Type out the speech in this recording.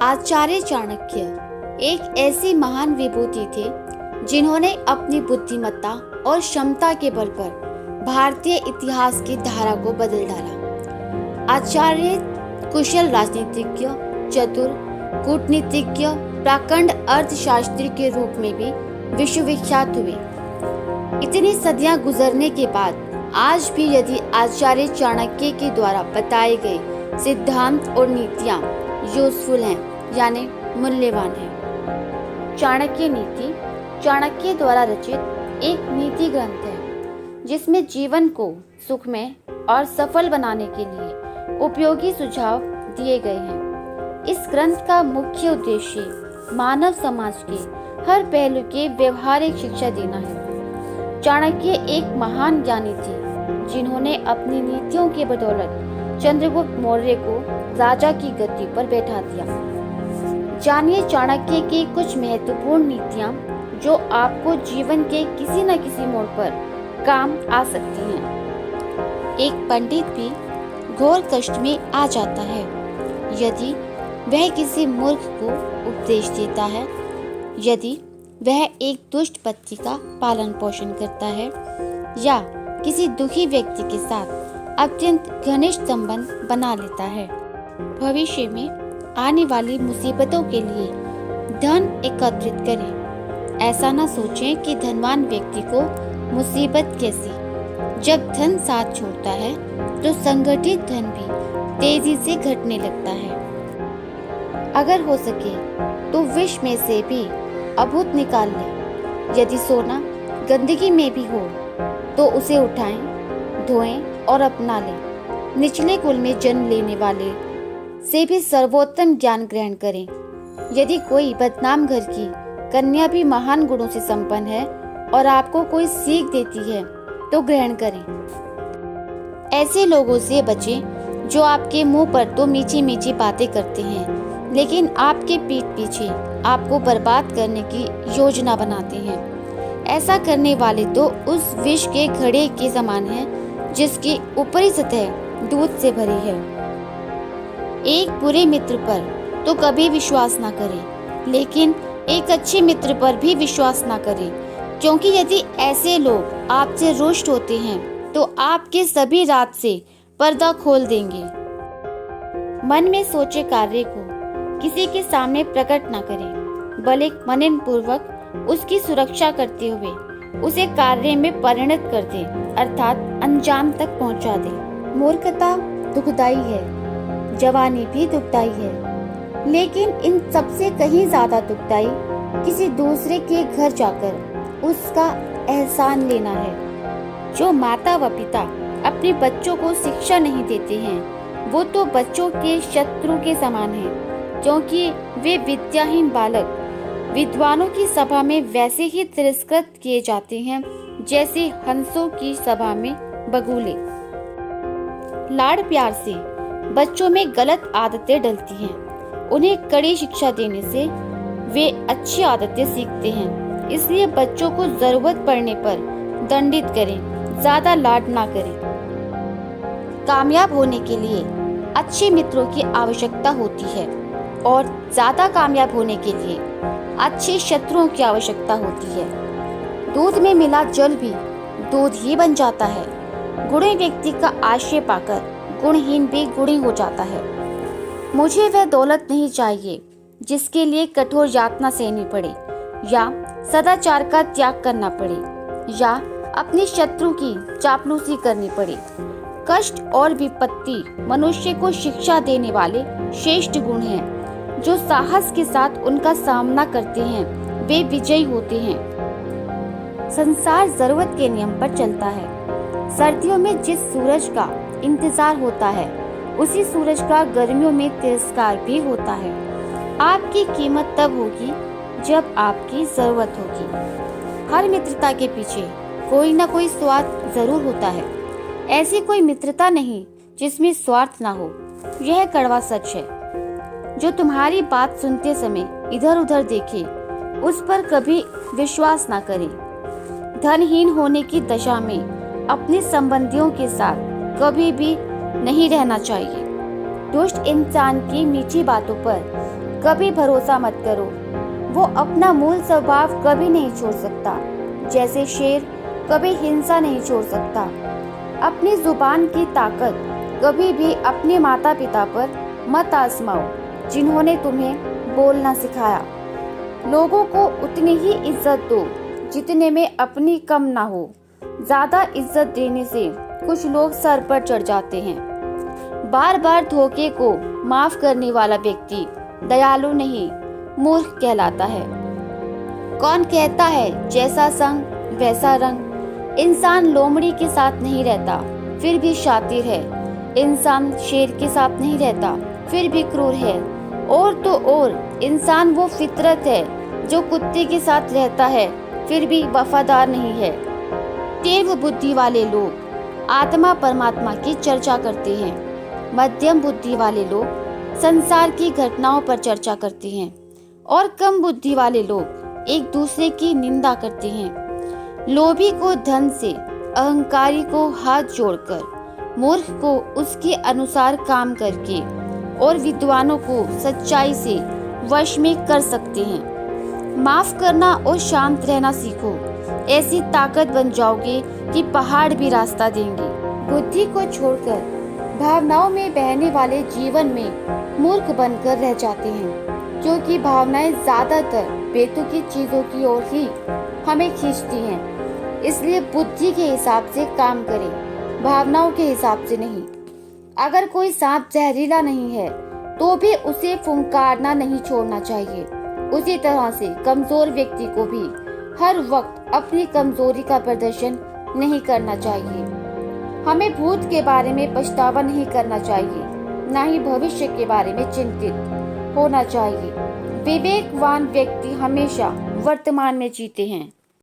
आचार्य चाणक्य एक ऐसी महान विभूति थे जिन्होंने अपनी बुद्धिमत्ता और क्षमता के बल पर भारतीय इतिहास की धारा को बदल डाला। आचार्य कुशल राजनीतिज्ञ, चतुर कूटनीतिज्ञ, प्रकांड अर्थशास्त्री के रूप में भी विश्वविख्यात हुए। इतनी सदियां गुजरने के बाद आज भी यदि आचार्य चाणक्य के द्वारा बताए गए सिद्धांत और नीतियां यूजफुल हैं यानी मूल्यवान हैं। चाणक्य नीति चाणक्य द्वारा रचित एक नीति ग्रंथ है जिसमें जीवन को सुखमय और सफल बनाने के लिए उपयोगी सुझाव दिए गए हैं। इस ग्रंथ का मुख्य उद्देश्य मानव समाज के हर पहलू के व्यवहारिक शिक्षा देना है। चाणक्य एक महान ज्ञानी थे जिन्होंने अपनी नीतियों के बदौलत चंद्रगुप्त मौर्य को राजा की गद्दी पर बैठा दिया। जानिए चाणक्य की कुछ महत्वपूर्ण नीतियां जो आपको जीवन के किसी न किसी मोड़ पर काम आ सकती हैं। एक पंडित भी घोर कष्ट में आ जाता है यदि वह किसी मूर्ख को उपदेश देता है, यदि वह एक दुष्ट पत्नी का पालन पोषण करता है या किसी दुखी व्यक्ति के साथ अत्यंत घनिष्ठ संबंध बना लेता है। भविष्य में आने वाली मुसीबतों के लिए धन एकत्रित करें। ऐसा न सोचें कि धनवान व्यक्ति को मुसीबत कैसी। जब धन साथ छोड़ता है तो संगठित धन भी तेजी से घटने लगता है। अगर हो सके तो विष में से भी अभूत निकाल लें। यदि सोना गंदगी में भी हो तो उसे उठाएं, धोएं और अपना लें। निचले कुल में जन्म लेने वाले से भी सर्वोत्तम ज्ञान ग्रहण करें। यदि कोई बदनाम घर की कन्या भी महान गुणों से संपन्न है और आपको कोई सीख देती है तो ग्रहण करें। ऐसे लोगों से बचें जो आपके मुंह पर तो मीठी मीठी बातें करते हैं लेकिन आपके पीठ पीछे आपको बर्बाद करने की योजना बनाते हैं। ऐसा करने वाले तो उस विष के घड़े के समान हैं जिसकी ऊपरी सतह दूध से भरी है। एक बुरे मित्र पर तो कभी विश्वास ना करें, लेकिन एक अच्छे मित्र पर भी विश्वास ना करें, क्योंकि यदि ऐसे लोग आपसे रुष्ट होते हैं तो आपके सभी राज से पर्दा खोल देंगे। मन में सोचे कार्य को किसी के सामने प्रकट ना करें, बल्कि मनन पूर्वक उसकी सुरक्षा करते हुए उसे कार्य में परिणत कर दे, अर्थात अंजाम तक पहुंचा दे। मूर्खता दुखदाई है, जवानी भी दुखदाई है, लेकिन इन सबसे कहीं ज्यादा दुखदाई किसी दूसरे के घर जाकर उसका एहसान लेना है। जो माता व पिता अपने बच्चों को शिक्षा नहीं देते हैं वो तो बच्चों के शत्रु के समान हैं, क्योंकि वे विद्याहीन बालक विद्वानों की सभा में वैसे ही तिरस्कृत किए जाते हैं जैसे हंसों की सभा में बगुले। लाड़ प्यार से बच्चों में गलत आदतें डलती हैं। उन्हें कड़ी शिक्षा देने से वे अच्छी आदतें सीखते हैं। इसलिए बच्चों को जरूरत पड़ने पर दंडित करें, ज्यादा लाड ना करें। कामयाब होने के लिए अच्छे मित्रों की आवश्यकता होती है और ज्यादा कामयाब होने के लिए अच्छे शत्रुओं की आवश्यकता होती है। दूध में मिला जल भी दूध ही बन जाता है। गुणी व्यक्ति का आश्रय पाकर गुणहीन भी गुणी हो जाता है। मुझे वह दौलत नहीं चाहिए जिसके लिए कठोर यातना सहनी पड़े या सदाचार का त्याग करना पड़े या अपने शत्रु की चापलूसी करनी पड़े। कष्ट और विपत्ति मनुष्य को शिक्षा देने वाले श्रेष्ठ गुण हैं। जो साहस के साथ उनका सामना करते हैं वे विजयी होते हैं। संसार जरूरत के नियम पर चलता है। सर्दियों में जिस सूरज का इंतजार होता है उसी सूरज का गर्मियों में तिरस्कार भी होता है। आपकी कीमत तब होगी जब आपकी जरूरत होगी। हर मित्रता के पीछे कोई ना कोई स्वार्थ जरूर होता है। ऐसी कोई मित्रता नहीं जिसमें स्वार्थ ना हो। यह कड़वा सच है। जो तुम्हारी बात सुनते समय इधर उधर देखे उस पर कभी विश्वास ना करें। धनहीन होने की दशा में अपने संबंधियों के साथ कभी भी नहीं रहना चाहिए। दुष्ट इंसान की मीठी बातों पर कभी भरोसा मत करो। वो अपना मूल स्वभाव कभी नहीं छोड़ सकता। जैसे शेर कभी हिंसा नहीं छोड़ सकता। अपनी जुबान की ताकत कभी भी अपने माता पिता पर मत आजमाओ, जिन्होंने तुम्हें बोलना सिखाया। लोगों को उतनी ही इज्जत दो जितने में अपनी कम ना हो। ज्यादा इज्जत देने से कुछ लोग सर पर चढ़ जाते हैं। बार बार धोखे को माफ करने वाला व्यक्ति दयालु नहीं, मूर्ख कहलाता है। कौन कहता है जैसा संग वैसा रंग। इंसान लोमड़ी के साथ नहीं रहता फिर भी शातिर है। इंसान शेर के साथ नहीं रहता फिर भी क्रूर है। और तो और इंसान वो फितरत है जो कुत्ते के साथ रहता है फिर भी वफादार नहीं है। तीव्र बुद्धि वाले लोग आत्मा परमात्मा की चर्चा करते हैं। मध्यम बुद्धि वाले लोग संसार की घटनाओं पर चर्चा करते हैं और कम बुद्धि वाले लोग एक दूसरे की निंदा करते हैं। लोभी को धन से, अहंकारी को हाथ जोड़कर, मूर्ख को उसके अनुसार काम करके और विद्वानों को सच्चाई से वश में कर सकते हैं। माफ करना और शांत रहना सीखो। ऐसी ताकत बन जाओगे कि पहाड़ भी रास्ता देंगे। बुद्धि को छोड़कर भावनाओं में बहने वाले जीवन में मूर्ख बनकर रह जाते हैं, क्योंकि भावनाएं ज्यादातर बेतुकी चीजों की ओर ही हमें खींचती हैं। इसलिए बुद्धि के हिसाब से काम करें, भावनाओं के हिसाब से नहीं। अगर कोई सांप जहरीला नहीं है तो भी उसे फुंकारना नहीं छोड़ना चाहिए। उसी तरह से कमजोर व्यक्ति को भी हर वक्त अपनी कमजोरी का प्रदर्शन नहीं करना चाहिए। हमें भूत के बारे में पछतावा नहीं करना चाहिए, न ही भविष्य के बारे में चिंतित होना चाहिए। विवेकवान व्यक्ति हमेशा वर्तमान में जीते हैं।